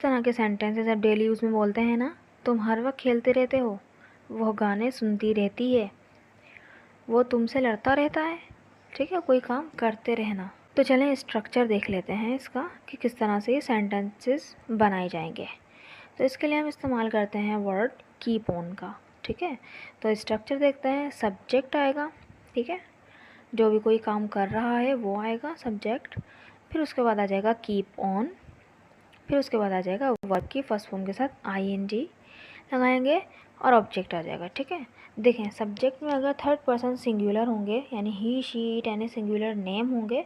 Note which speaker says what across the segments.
Speaker 1: तरह के सेंटेंसेस आप डेली यूज़ में बोलते हैं ना, तुम हर वक्त खेलते रहते हो, वह गाने सुनती रहती है, वो तुमसे लड़ता रहता है। ठीक है, कोई काम करते रहना। तो चलें स्ट्रक्चर देख लेते हैं इसका कि किस तरह से ये सेंटेंसेस बनाए जाएंगे। तो इसके लिए हम इस्तेमाल करते हैं वर्ड कीप ऑन का। ठीक है, तो स्ट्रक्चर देखते हैं। सब्जेक्ट आएगा, ठीक है, जो भी कोई काम कर रहा है वो आएगा सब्जेक्ट। फिर उसके बाद आ जाएगा कीप ऑन। फिर उसके बाद आ जाएगा वर्ब की फर्स्ट फॉर्म के साथ आईएनजी लगाएंगे और ऑब्जेक्ट आ जाएगा। ठीक है, देखें सब्जेक्ट में अगर थर्ड पर्सन सिंगुलर होंगे यानी ही शी इट यानी सिंगुलर नेम होंगे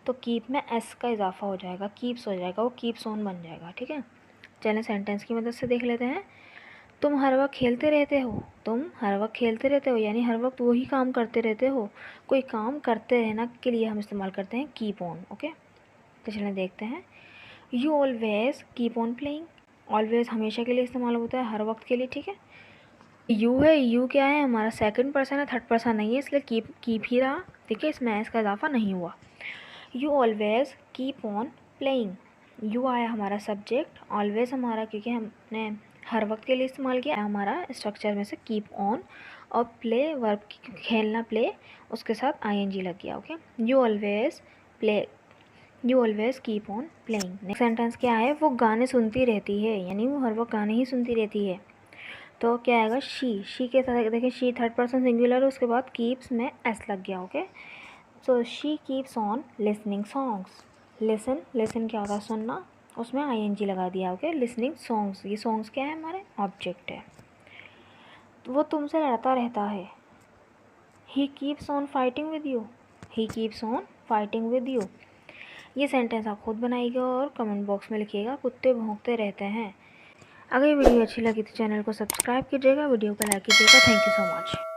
Speaker 1: तो कीप में एस का इजाफा हो जाएगा, कीप्स हो जाएगा, वो कीप्स ऑन बन जाएगा। ठीक है, चलें सेंटेंस की मदद से देख लेते हैं। तुम हर वक्त खेलते रहते हो, तुम हर वक्त खेलते रहते हो यानी हर वक्त वही काम करते रहते हो। कोई काम करते रहना के लिए हम इस्तेमाल करते हैं कीप ऑन। ओके, तो चलें देखते हैं। You always keep on playing. Always हमेशा के लिए इस्तेमाल होता है, हर वक्त के लिए। ठीक है, यू है, यू क्या है, हमारा सेकंड पर्सन है, थर्ड पर्सन नहीं है, इसलिए कीप ही रहा। ठीक है, इसमें इसका इजाफा नहीं हुआ। You always keep on playing. You आया हमारा सब्जेक्ट, ऑलवेज हमारा क्योंकि हमने हर वक्त के लिए इस्तेमाल किया, हमारा स्ट्रक्चर में से कीप ऑन, और प्ले वर्ब खेलना प्ले, उसके साथ आईएनजी लग गया। Okay, you always play, you always keep on playing. Next sentence क्या है, वो गाने सुनती रहती है यानी वो हर वक्त गाने ही सुनती रहती है। तो क्या आएगा, शी के साथ देखिए शी थर्ड पर्सन सिंगुलर, उसके बाद कीप्स में एस लग गया। Okay, so she keeps on listening songs. Listen क्या होता है, सुनना, उसमें आईएनजी लगा दिया। ओके, लिसनिंग सॉन्ग्स, ये सॉन्ग्स क्या है, हमारे ऑब्जेक्ट है। तो वो तुमसे लड़ता रहता है। He keeps on fighting with you, he keeps on fighting with you. ये सेंटेंस आप खुद बनाइएगा और कमेंट बॉक्स में लिखिएगा, कुत्ते भौंकते रहते हैं। अगर ये वीडियो अच्छी लगी तो चैनल को सब्सक्राइब कीजिएगा, वीडियो को लाइक कीजिएगा। Thank you so much.